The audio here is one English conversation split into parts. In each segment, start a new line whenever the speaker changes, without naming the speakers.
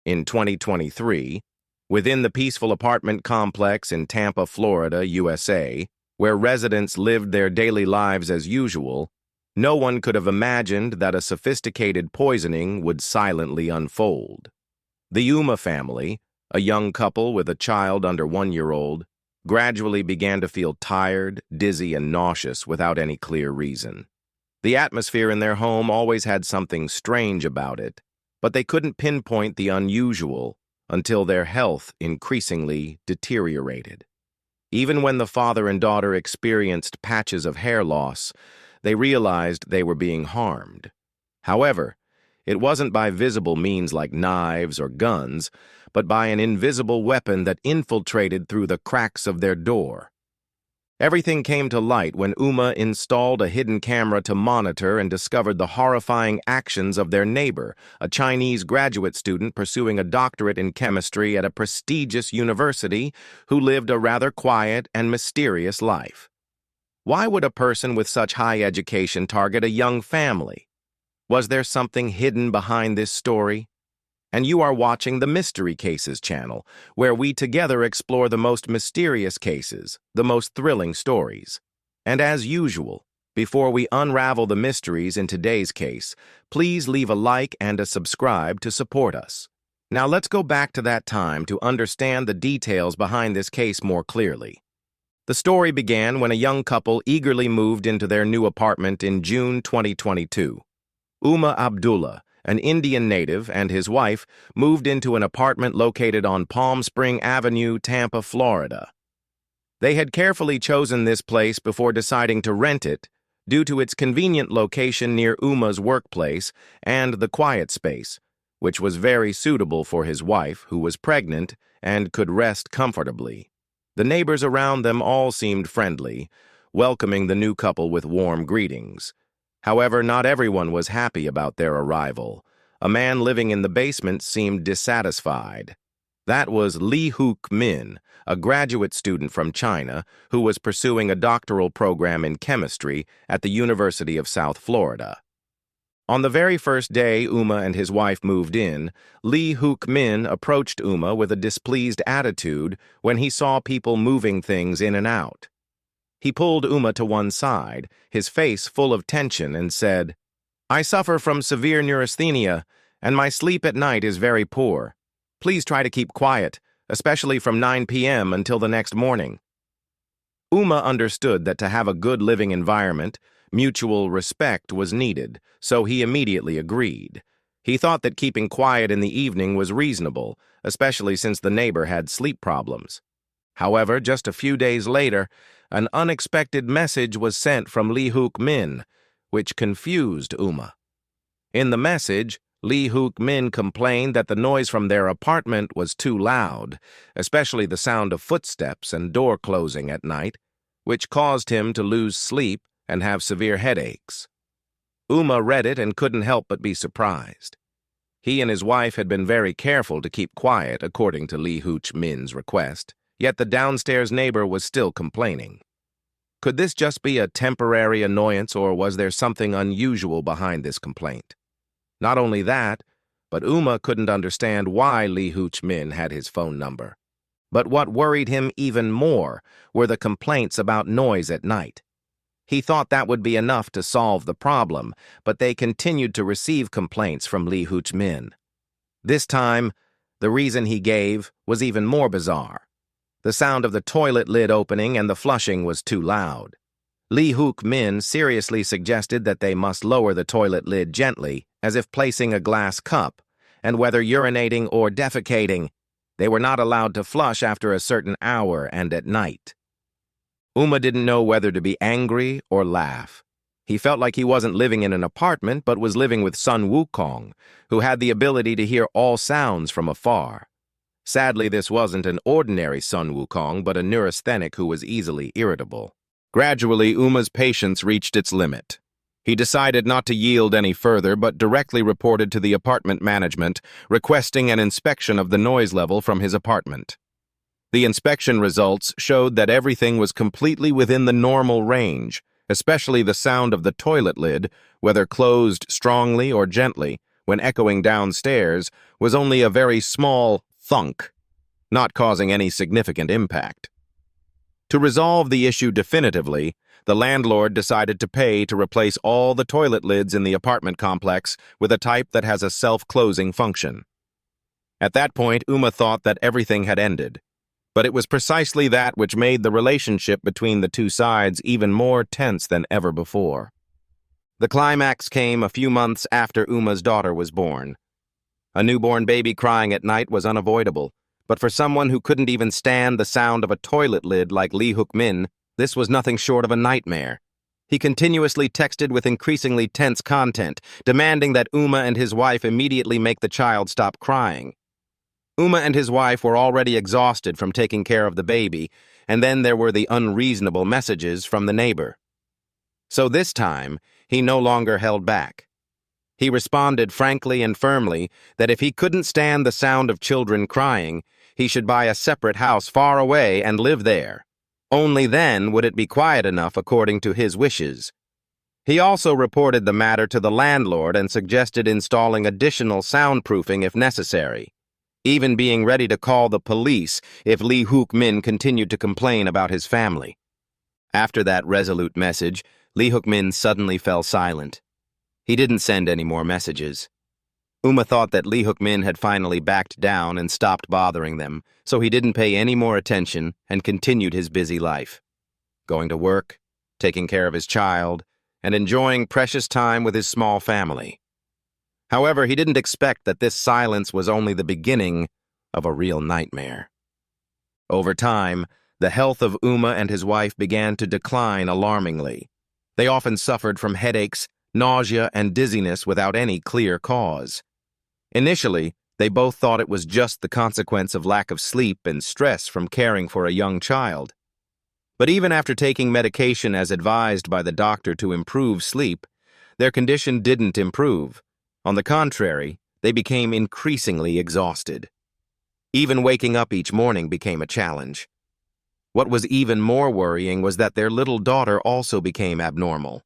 in 2023, within the peaceful apartment complex in Tampa, Florida, USA, where residents lived their daily lives as usual, no one could have imagined that a sophisticated poisoning would silently unfold. The Uma family, a young couple with a child under 1 year old, gradually began to feel tired, dizzy, and nauseous without any clear reason. The atmosphere in their home always had something strange about it, but they couldn't pinpoint the unusual until their health increasingly deteriorated. Even when the father and daughter experienced patches of hair loss, they realized they were being harmed. However, it wasn't by visible means like knives or guns, but by an invisible weapon that infiltrated through the cracks of their door. Everything came to light when Uma installed a hidden camera to monitor and discovered the horrifying actions of their neighbor, a Chinese graduate student pursuing a doctorate in chemistry at a prestigious university who lived a rather quiet and mysterious life. Why would a person with such high education target a young family? Was there something hidden behind this story? And you are watching the Mystery Cases channel, where we together explore the most mysterious cases, the most thrilling stories. And as usual, before we unravel the mysteries in today's case, please leave a like and a subscribe to support us. Now let's go back to that time to understand the details behind this case more clearly. The story began when a young couple eagerly moved into their new apartment in June 2022. Uma Abdullah, an Indian native, and his wife moved into an apartment located on Palm Spring Avenue, Tampa, Florida. They had carefully chosen this place before deciding to rent it due to its convenient location near Uma's workplace and the quiet space, which was very suitable for his wife, who was pregnant and could rest comfortably. The neighbors around them all seemed friendly, welcoming the new couple with warm greetings. However, not everyone was happy about their arrival. A man living in the basement seemed dissatisfied. That was Lee Hook Min, a graduate student from China who was pursuing a doctoral program in chemistry at the University of South Florida. On the very first day Uma and his wife moved in, Lee Hook Min approached Uma with a displeased attitude when he saw people moving things in and out. He pulled Uma to one side, his face full of tension, and said, "I suffer from severe neurasthenia, and my sleep at night is very poor. Please try to keep quiet, especially from 9 p.m. until the next morning." Uma understood that to have a good living environment, mutual respect was needed, so he immediately agreed. He thought that keeping quiet in the evening was reasonable, especially since the neighbor had sleep problems. However, just a few days later, an unexpected message was sent from Lee Hook Min, which confused Uma. In the message, Lee Hook Min complained that the noise from their apartment was too loud, especially the sound of footsteps and door closing at night, which caused him to lose sleep and have severe headaches. Uma read it and couldn't help but be surprised. He and his wife had been very careful to keep quiet according to Lee Hook Min's request. Yet the downstairs neighbor was still complaining. Could this just be a temporary annoyance, or was there something unusual behind this complaint? Not only that, but Uma couldn't understand why Lee Hook Min had his phone number. But what worried him even more were the complaints about noise at night. He thought that would be enough to solve the problem, but they continued to receive complaints from Lee Hook Min. This time, the reason he gave was even more bizarre. The sound of the toilet lid opening and the flushing was too loud. Lee Hook Min seriously suggested that they must lower the toilet lid gently, as if placing a glass cup, and whether urinating or defecating, they were not allowed to flush after a certain hour and at night. Uma didn't know whether to be angry or laugh. He felt like he wasn't living in an apartment, but was living with Sun Wukong, who had the ability to hear all sounds from afar. Sadly, this wasn't an ordinary Sun Wukong, but a neurasthenic who was easily irritable. Gradually, Uma's patience reached its limit. He decided not to yield any further, but directly reported to the apartment management, requesting an inspection of the noise level from his apartment. The inspection results showed that everything was completely within the normal range, especially the sound of the toilet lid, whether closed strongly or gently, when echoing downstairs, was only a very small thunk, not causing any significant impact. To resolve the issue definitively, the landlord decided to pay to replace all the toilet lids in the apartment complex with a type that has a self-closing function. At that point, Uma thought that everything had ended, but it was precisely that which made the relationship between the two sides even more tense than ever before. The climax came a few months after Uma's daughter was born. A newborn baby crying at night was unavoidable, but for someone who couldn't even stand the sound of a toilet lid like Lee Hook-min, this was nothing short of a nightmare. He continuously texted with increasingly tense content, demanding that Uma and his wife immediately make the child stop crying. Uma and his wife were already exhausted from taking care of the baby, and then there were the unreasonable messages from the neighbor. So this time, he no longer held back. He responded frankly and firmly that if he couldn't stand the sound of children crying, he should buy a separate house far away and live there. Only then would it be quiet enough according to his wishes. He also reported the matter to the landlord and suggested installing additional soundproofing if necessary, even being ready to call the police if Lee Hook-min continued to complain about his family. After that resolute message, Lee Hook-min suddenly fell silent. He didn't send any more messages. Uma thought that Lee Hook-min had finally backed down and stopped bothering them, so he didn't pay any more attention and continued his busy life, going to work, taking care of his child, and enjoying precious time with his small family. However, he didn't expect that this silence was only the beginning of a real nightmare. Over time, the health of Uma and his wife began to decline alarmingly. They often suffered from headaches, nausea, and dizziness without any clear cause. Initially, they both thought it was just the consequence of lack of sleep and stress from caring for a young child. But even after taking medication as advised by the doctor to improve sleep, their condition didn't improve. On the contrary, they became increasingly exhausted. Even waking up each morning became a challenge. What was even more worrying was that their little daughter also became abnormal.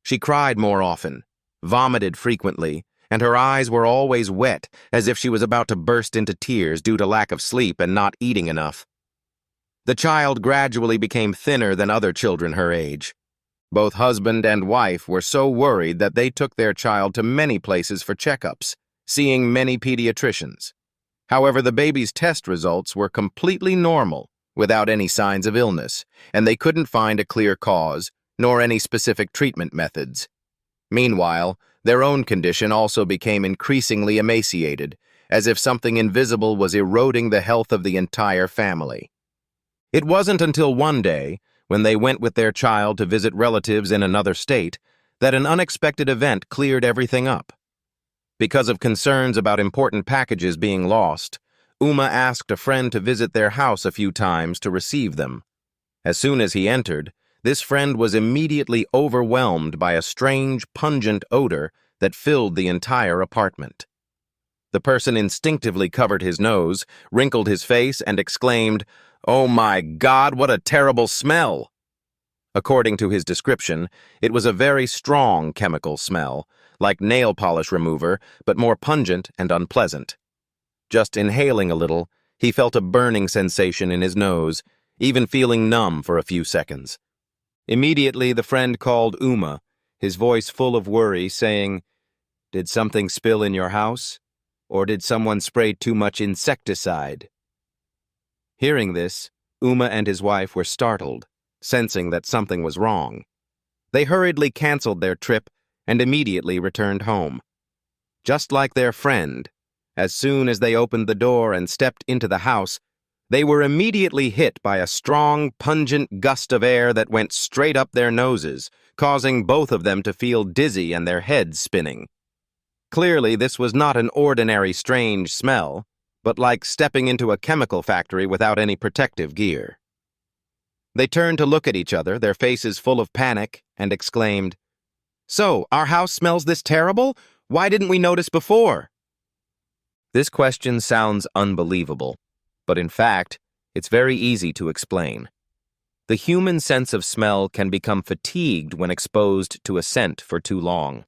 She cried more often, vomited frequently, and her eyes were always wet, as if she was about to burst into tears due to lack of sleep and not eating enough. The child gradually became thinner than other children her age. Both husband and wife were so worried that they took their child to many places for checkups, seeing many pediatricians. However, the baby's test results were completely normal, without any signs of illness, and they couldn't find a clear cause, nor any specific treatment methods. Meanwhile, their own condition also became increasingly emaciated, as if something invisible was eroding the health of the entire family. It wasn't until one day, when they went with their child to visit relatives in another state, that an unexpected event cleared everything up. Because of concerns about important packages being lost, Uma asked a friend to visit their house a few times to receive them. As soon as he entered, this friend was immediately overwhelmed by a strange, pungent odor that filled the entire apartment. The person instinctively covered his nose, wrinkled his face, and exclaimed, "Oh my God, what a terrible smell!" According to his description, it was a very strong chemical smell, like nail polish remover, but more pungent and unpleasant. Just inhaling a little, he felt a burning sensation in his nose, even feeling numb for a few seconds. Immediately, the friend called Uma, his voice full of worry, saying, "Did something spill in your house? Or did someone spray too much insecticide?" Hearing this, Uma and his wife were startled, sensing that something was wrong. They hurriedly canceled their trip and immediately returned home. Just like their friend, as soon as they opened the door and stepped into the house, they were immediately hit by a strong, pungent gust of air that went straight up their noses, causing both of them to feel dizzy and their heads spinning. Clearly, this was not an ordinary strange smell, but like stepping into a chemical factory without any protective gear. They turned to look at each other, their faces full of panic, and exclaimed, "So, our house smells this terrible? Why didn't we notice before?" This question sounds unbelievable, but in fact, it's very easy to explain. The human sense of smell can become fatigued when exposed to a scent for too long.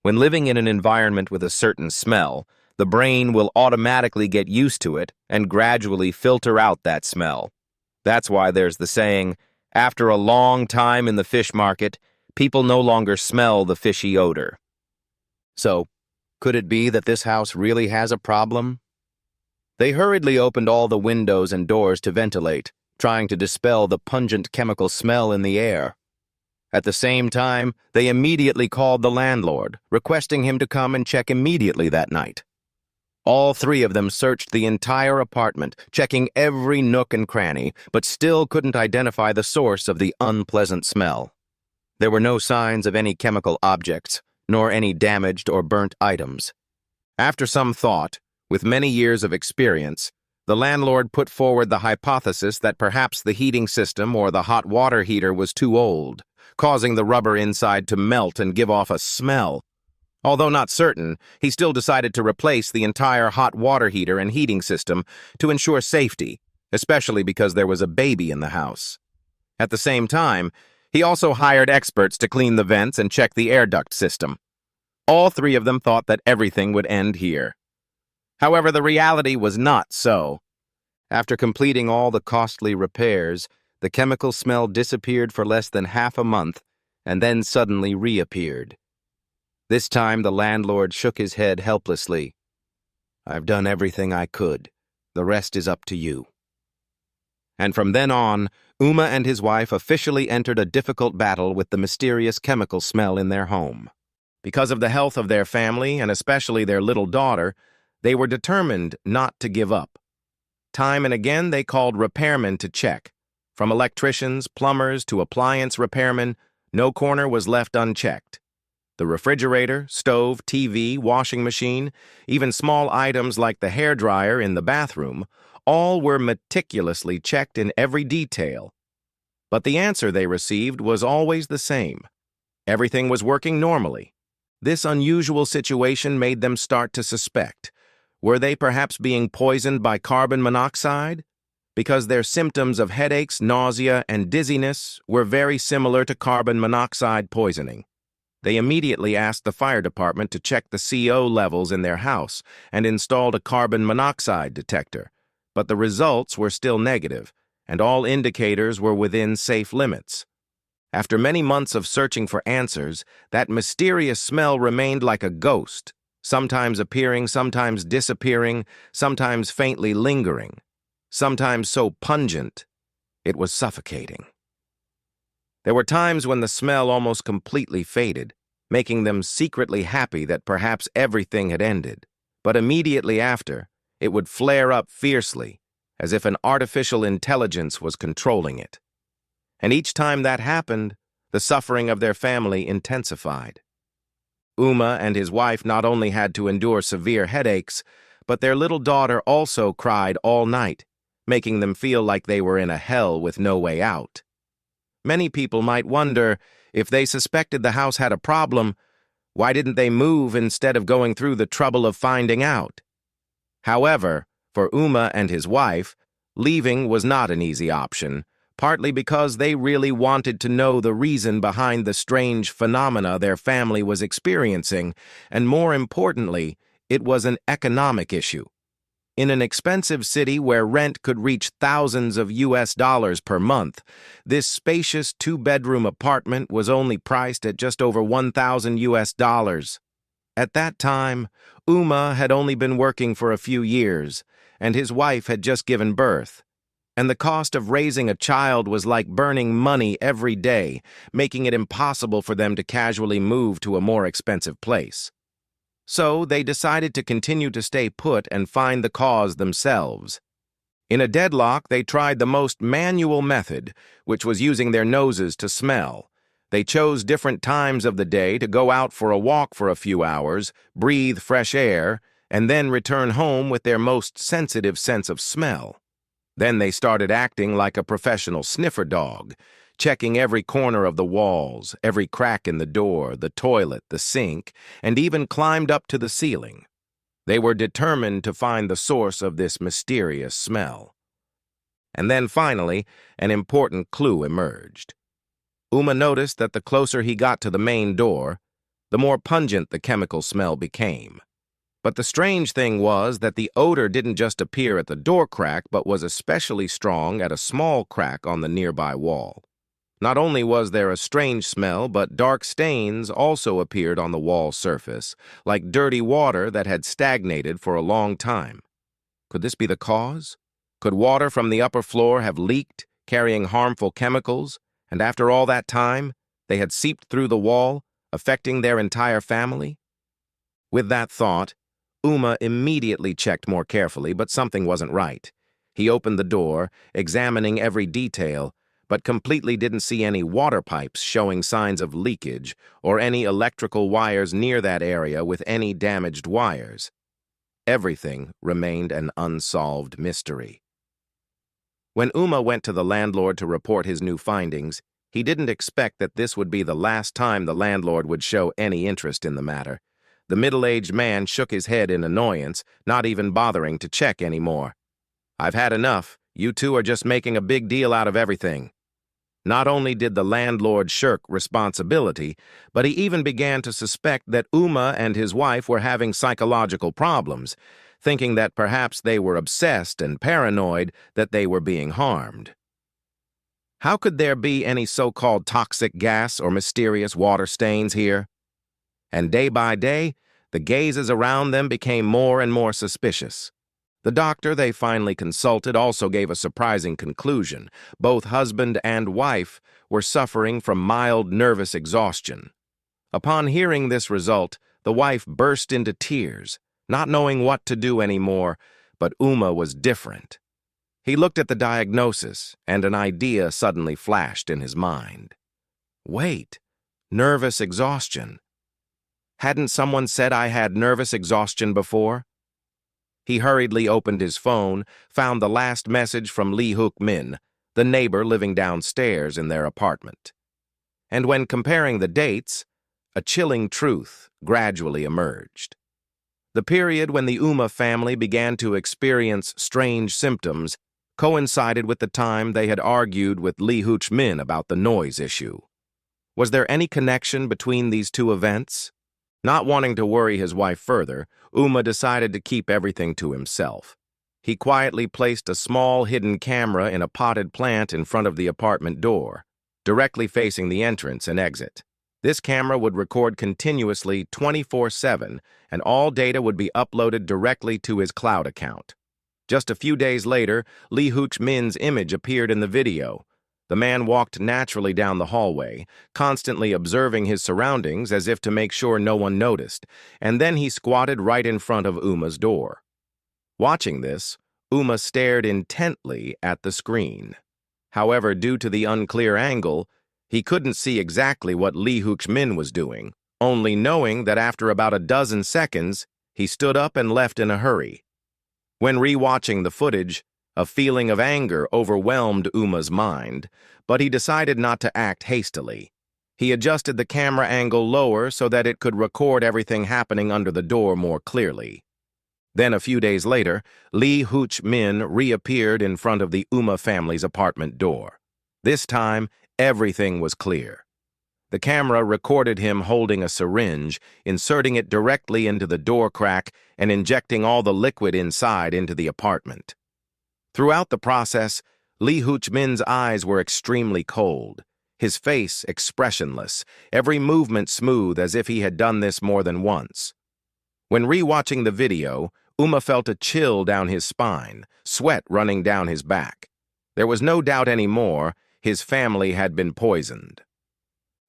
When living in an environment with a certain smell, the brain will automatically get used to it and gradually filter out that smell. That's why there's the saying, after a long time in the fish market, people no longer smell the fishy odor. So, could it be that this house really has a problem? They hurriedly opened all the windows and doors to ventilate, trying to dispel the pungent chemical smell in the air. At the same time, they immediately called the landlord, requesting him to come and check immediately that night. All three of them searched the entire apartment, checking every nook and cranny, but still couldn't identify the source of the unpleasant smell. There were no signs of any chemical objects, nor any damaged or burnt items. After some thought, with many years of experience, the landlord put forward the hypothesis that perhaps the heating system or the hot water heater was too old, causing the rubber inside to melt and give off a smell. Although not certain, he still decided to replace the entire hot water heater and heating system to ensure safety, especially because there was a baby in the house. At the same time, he also hired experts to clean the vents and check the air duct system. All three of them thought that everything would end here. However, the reality was not so. After completing all the costly repairs, the chemical smell disappeared for less than half a month and then suddenly reappeared. This time the landlord shook his head helplessly. "I've done everything I could. The rest is up to you." And from then on, Uma and his wife officially entered a difficult battle with the mysterious chemical smell in their home. Because of the health of their family, and especially their little daughter, they were determined not to give up. Time and again they called repairmen to check. From electricians, plumbers, to appliance repairmen, no corner was left unchecked. The refrigerator, stove, TV, washing machine, even small items like the hairdryer in the bathroom, all were meticulously checked in every detail. But the answer they received was always the same. Everything was working normally. This unusual situation made them start to suspect. Were they perhaps being poisoned by carbon monoxide? Because their symptoms of headaches, nausea, and dizziness were very similar to carbon monoxide poisoning. They immediately asked the fire department to check the CO levels in their house and installed a carbon monoxide detector, but the results were still negative, and all indicators were within safe limits. After many months of searching for answers, that mysterious smell remained like a ghost, sometimes appearing, sometimes disappearing, sometimes faintly lingering, sometimes so pungent it was suffocating. There were times when the smell almost completely faded, making them secretly happy that perhaps everything had ended. But immediately after, it would flare up fiercely, as if an artificial intelligence was controlling it. And each time that happened, the suffering of their family intensified. Uma and his wife not only had to endure severe headaches, but their little daughter also cried all night, making them feel like they were in a hell with no way out. Many people might wonder, if they suspected the house had a problem, why didn't they move instead of going through the trouble of finding out? However, for Uma and his wife, leaving was not an easy option, partly because they really wanted to know the reason behind the strange phenomena their family was experiencing, and more importantly, it was an economic issue. In an expensive city where rent could reach thousands of US dollars per month, this spacious two-bedroom apartment was only priced at just over 1,000 US dollars. At that time, Uma had only been working for a few years, and his wife had just given birth. And the cost of raising a child was like burning money every day, making it impossible for them to casually move to a more expensive place. So they decided to continue to stay put and find the cause themselves. In a deadlock, they tried the most manual method, which was using their noses to smell. They chose different times of the day to go out for a walk for a few hours, breathe fresh air, and then return home with their most sensitive sense of smell. Then they started acting like a professional sniffer dog, checking every corner of the walls, every crack in the door, the toilet, the sink, and even climbed up to the ceiling. They were determined to find the source of this mysterious smell. And then finally, an important clue emerged. Uma noticed that the closer he got to the main door, the more pungent the chemical smell became. But the strange thing was that the odor didn't just appear at the door crack, but was especially strong at a small crack on the nearby wall. Not only was there a strange smell, but dark stains also appeared on the wall surface, like dirty water that had stagnated for a long time. Could this be the cause? Could water from the upper floor have leaked, carrying harmful chemicals, and after all that time, they had seeped through the wall, affecting their entire family? With that thought, Uma immediately checked more carefully, but something wasn't right. He opened the door, examining every detail, but completely didn't see any water pipes showing signs of leakage or any electrical wires near that area with any damaged wires. Everything remained an unsolved mystery. When Uma went to the landlord to report his new findings, he didn't expect that this would be the last time the landlord would show any interest in the matter. The middle-aged man shook his head in annoyance, not even bothering to check anymore. "I've had enough. You two are just making a big deal out of everything." Not only did the landlord shirk responsibility, but he even began to suspect that Uma and his wife were having psychological problems, thinking that perhaps they were obsessed and paranoid that they were being harmed. How could there be any so-called toxic gas or mysterious water stains here? And day by day, the gazes around them became more and more suspicious. The doctor they finally consulted also gave a surprising conclusion. Both husband and wife were suffering from mild nervous exhaustion. Upon hearing this result, the wife burst into tears, not knowing what to do anymore, but Uma was different. He looked at the diagnosis, and an idea suddenly flashed in his mind. Wait, nervous exhaustion. Hadn't someone said I had nervous exhaustion before? He hurriedly opened his phone, found the last message from Lee Hook Min, the neighbor living downstairs in their apartment. And when comparing the dates, a chilling truth gradually emerged. The period when the Uma family began to experience strange symptoms coincided with the time they had argued with Lee Hook Min about the noise issue. Was there any connection between these two events? Not wanting to worry his wife further, Uma decided to keep everything to himself. He quietly placed a small hidden camera in a potted plant in front of the apartment door, directly facing the entrance and exit. This camera would record continuously 24/7, and all data would be uploaded directly to his cloud account. Just a few days later, Lee Hook Min's image appeared in the video. The man walked naturally down the hallway, constantly observing his surroundings as if to make sure no one noticed, and then he squatted right in front of Uma's door. Watching this, Uma stared intently at the screen. However, due to the unclear angle, he couldn't see exactly what Lee Hook Min was doing, only knowing that after about a dozen seconds, he stood up and left in a hurry. When rewatching the footage, a feeling of anger overwhelmed Uma's mind, but he decided not to act hastily. He adjusted the camera angle lower so that it could record everything happening under the door more clearly. Then a few days later, Lee Hook Min reappeared in front of the Uma family's apartment door. This time, everything was clear. The camera recorded him holding a syringe, inserting it directly into the door crack and injecting all the liquid inside into the apartment. Throughout the process, Lee Hook Min's eyes were extremely cold, his face expressionless, every movement smooth as if he had done this more than once. When rewatching the video, Uma felt a chill down his spine, sweat running down his back. There was no doubt anymore, his family had been poisoned.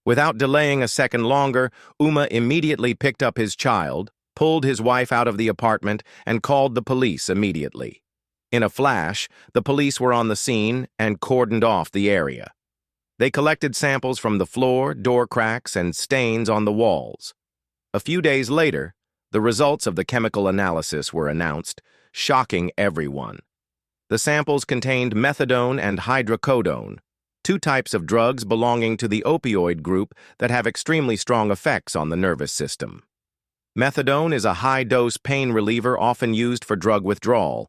Without delaying a second longer, Uma immediately picked up his child, pulled his wife out of the apartment, and called the police immediately. In a flash, the police were on the scene and cordoned off the area. They collected samples from the floor, door cracks, and stains on the walls. A few days later, the results of the chemical analysis were announced, shocking everyone. The samples contained methadone and hydrocodone, two types of drugs belonging to the opioid group that have extremely strong effects on the nervous system. Methadone is a high-dose pain reliever often used for drug withdrawal,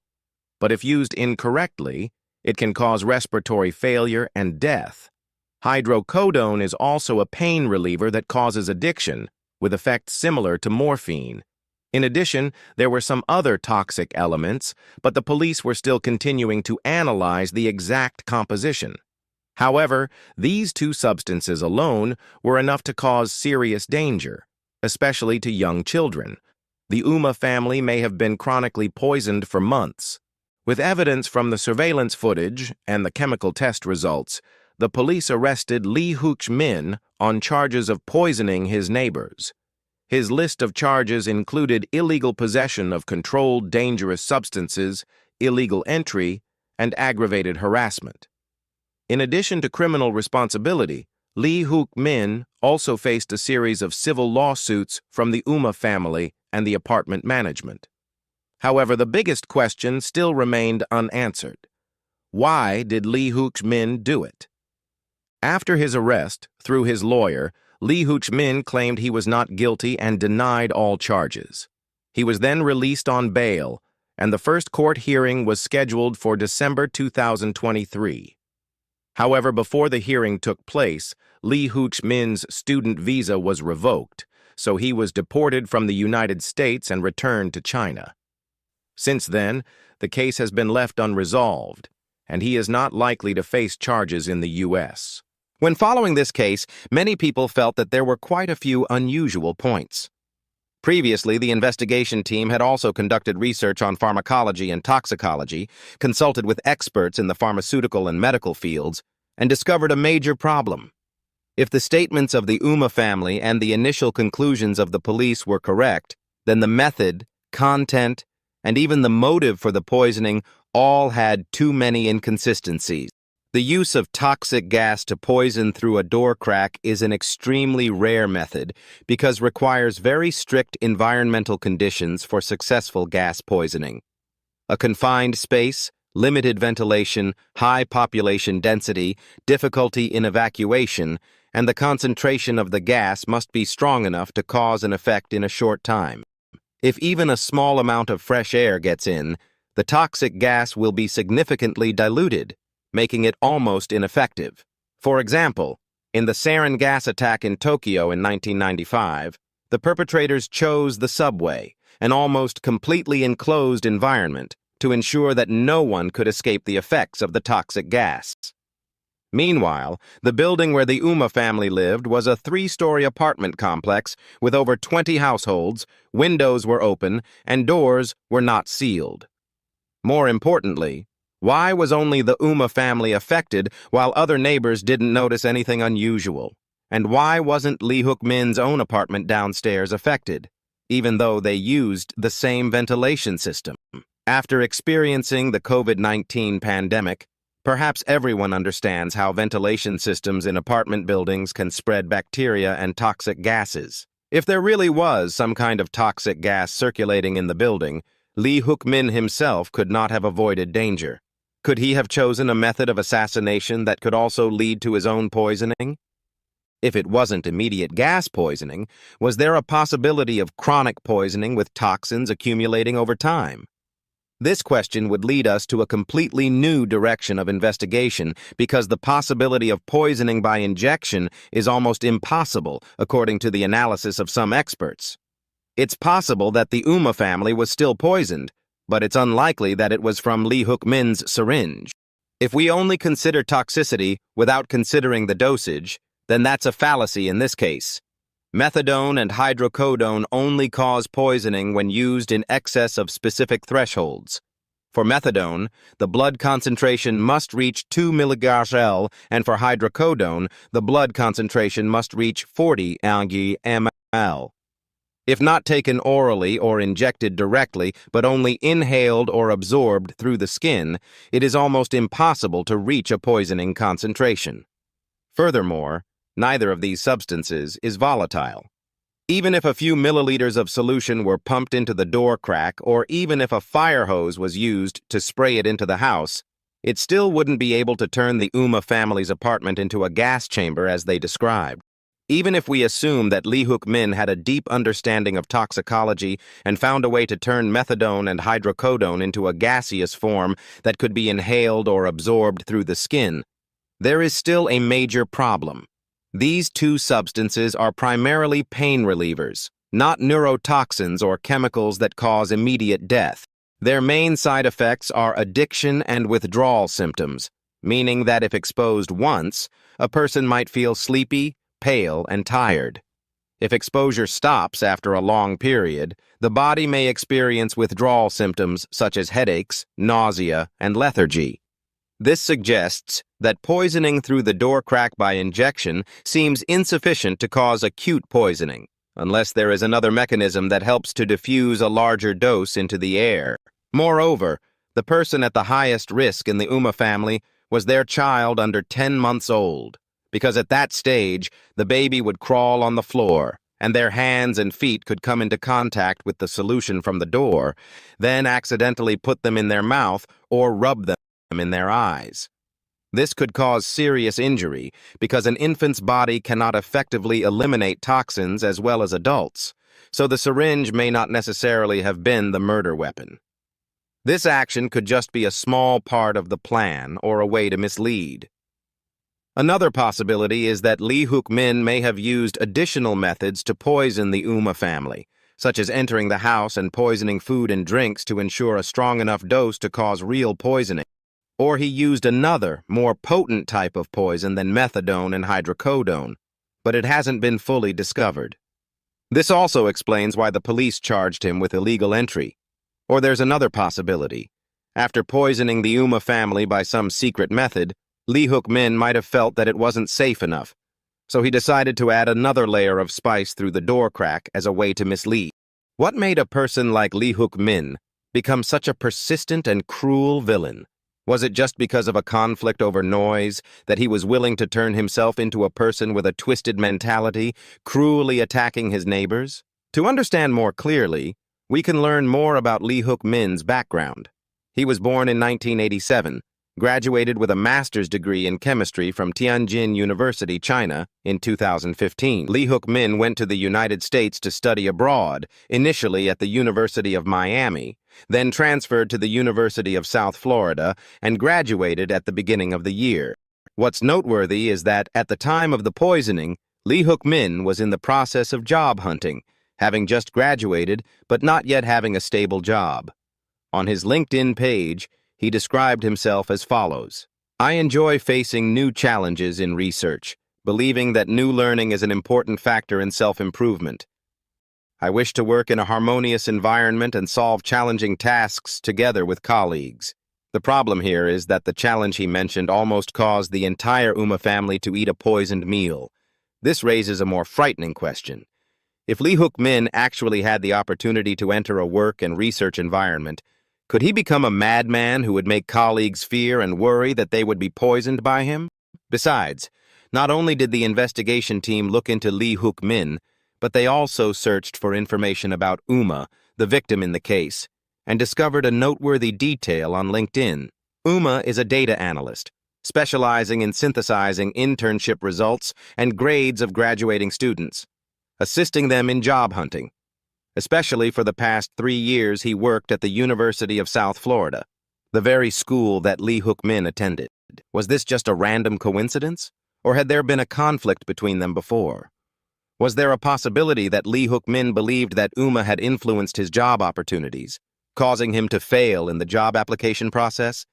but if used incorrectly, it can cause respiratory failure and death. Hydrocodone is also a pain reliever that causes addiction, with effects similar to morphine. In addition, there were some other toxic elements, but the police were still continuing to analyze the exact composition. However, these two substances alone were enough to cause serious danger, especially to young children. The Uma family may have been chronically poisoned for months. With evidence from the surveillance footage and the chemical test results, the police arrested Lee Hook-min on charges of poisoning his neighbors. His list of charges included illegal possession of controlled dangerous substances, illegal entry, and aggravated harassment. In addition to criminal responsibility, Lee Hook-min also faced a series of civil lawsuits from the Uma family and the apartment management. However, the biggest question still remained unanswered. Why did Lee Hook-min do it? After his arrest, through his lawyer, Lee Hook-min claimed he was not guilty and denied all charges. He was then released on bail, and the first court hearing was scheduled for December 2023. However, before the hearing took place, Lee Hook-min's student visa was revoked, so he was deported from the United States and returned to China. Since then, the case has been left unresolved, and he is not likely to face charges in the U.S.
When following this case, many people felt that there were quite a few unusual points. Previously, the investigation team had also conducted research on pharmacology and toxicology, consulted with experts in the pharmaceutical and medical fields, and discovered a major problem. If the statements of the Uma family and the initial conclusions of the police were correct, then the method, content, and even the motive for the poisoning all had too many inconsistencies. The use of toxic gas to poison through a door crack is an extremely rare method because requires very strict environmental conditions for successful gas poisoning. A confined space, limited ventilation, high population density, difficulty in evacuation, and the concentration of the gas must be strong enough to cause an effect in a short time. If even a small amount of fresh air gets in, the toxic gas will be significantly diluted, making it almost ineffective. For example, in the sarin gas attack in Tokyo in 1995, the perpetrators chose the subway, an almost completely enclosed environment, to ensure that no one could escape the effects of the toxic gas. Meanwhile, the building where the Uma family lived was a 3-story apartment complex with over 20 households, windows were open, and doors were not sealed. More importantly, why was only the Uma family affected while other neighbors didn't notice anything unusual? And why wasn't Lee Hook-min's own apartment downstairs affected, even though they used the same ventilation system? After experiencing the COVID-19 pandemic, perhaps everyone understands how ventilation systems in apartment buildings can spread bacteria and toxic gases. If there really was some kind of toxic gas circulating in the building, Lee Hook-min himself could not have avoided danger. Could he have chosen a method of assassination that could also lead to his own poisoning? If it wasn't immediate gas poisoning, was there a possibility of chronic poisoning with toxins accumulating over time? This question would lead us to a completely new direction of investigation because the possibility of poisoning by injection is almost impossible, according to the analysis of some experts. It's possible that the Uma family was still poisoned, but it's unlikely that it was from Lee Hook-min's syringe. If we only consider toxicity without considering the dosage, then that's a fallacy in this case. Methadone and hydrocodone only cause poisoning when used in excess of specific thresholds. For methadone, the blood concentration must reach 2 mg/L, and for hydrocodone, the blood concentration must reach 40 mg/ml. If not taken orally or injected directly, but only inhaled or absorbed through the skin, it is almost impossible to reach a poisoning concentration. Furthermore, neither of these substances is volatile. Even if a few milliliters of solution were pumped into the door crack, or even if a fire hose was used to spray it into the house, it still wouldn't be able to turn the Uma family's apartment into a gas chamber as they described. Even if we assume that Lee Hook-min had a deep understanding of toxicology and found a way to turn methadone and hydrocodone into a gaseous form that could be inhaled or absorbed through the skin, there is still a major problem. These two substances are primarily pain relievers, not neurotoxins or chemicals that cause immediate death. Their main side effects are addiction and withdrawal symptoms, meaning that if exposed once, a person might feel sleepy, pale, and tired. If exposure stops after a long period, the body may experience withdrawal symptoms such as headaches, nausea, and lethargy. This suggests that poisoning through the door crack by injection seems insufficient to cause acute poisoning, unless there is another mechanism that helps to diffuse a larger dose into the air. Moreover, the person at the highest risk in the Uma family was their child under 10 months old, because at that stage, the baby would crawl on the floor, and their hands and feet could come into contact with the solution from the door, then accidentally put them in their mouth or rub them in their eyes. This could cause serious injury because an infant's body cannot effectively eliminate toxins as well as adults, so the syringe may not necessarily have been the murder weapon. This action could just be a small part of the plan or a way to mislead. Another possibility is that Lee Hook-min may have used additional methods to poison the Uma family, such as entering the house and poisoning food and drinks to ensure a strong enough dose to cause real poisoning. Or he used another, more potent type of poison than methadone and hydrocodone, but it hasn't been fully discovered. This also explains why the police charged him with illegal entry. Or there's another possibility. After poisoning the Uma family by some secret method, Lee Hook-min might have felt that it wasn't safe enough, so he decided to add another layer of spice through the door crack as a way to mislead. What made a person like Lee Hook-min become such a persistent and cruel villain? Was it just because of a conflict over noise that he was willing to turn himself into a person with a twisted mentality, cruelly attacking his neighbors? To understand more clearly, we can learn more about Lee Hook-min's background. He was born in 1987, graduated with a master's degree in chemistry from Tianjin University, China, in 2015. Lee Hook-min went to the United States to study abroad, initially at the University of Miami, then transferred to the University of South Florida, and graduated at the beginning of the year. What's noteworthy is that at the time of the poisoning, Lee Hook-min was in the process of job hunting, having just graduated but not yet having a stable job. On his LinkedIn page, he described himself as follows: "I enjoy facing new challenges in research, believing that new learning is an important factor in self-improvement. I wish to work in a harmonious environment and solve challenging tasks together with colleagues." The problem here is that the challenge he mentioned almost caused the entire Uma family to eat a poisoned meal. This raises a more frightening question. If Lee Hook-min actually had the opportunity to enter a work and research environment, could he become a madman who would make colleagues fear and worry that they would be poisoned by him? Besides, not only did the investigation team look into Lee Hook-min, but they also searched for information about Uma, the victim in the case, and discovered a noteworthy detail on LinkedIn. Uma is a data analyst, specializing in synthesizing internship results and grades of graduating students, assisting them in job hunting. Especially for the past 3 years, he worked at the University of South Florida, the very school that Lee Hook-min attended. Was this just a random coincidence, or had there been a conflict between them before? Was there a possibility that Lee Hook-min believed that Uma had influenced his job opportunities, causing him to fail in the job application process?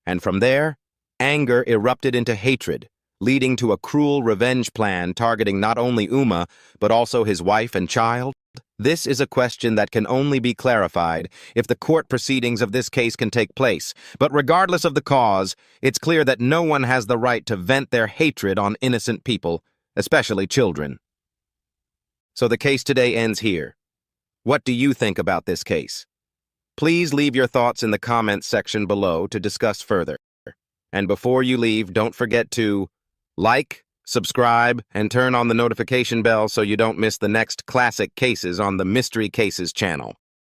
And from there, anger erupted into hatred, leading to a cruel revenge plan targeting not only Uma, but also his wife and child? This is a question that can only be clarified if the court proceedings of this case can take place, but regardless of the cause, it's clear that no one has the right to vent their hatred on innocent people, especially children. So the case today ends here. What do you think about this case? Please leave your thoughts in the comments section below to discuss further. And before you leave, don't forget to like, subscribe, and turn on the notification bell so you don't miss the next classic cases on the Mystery Cases channel.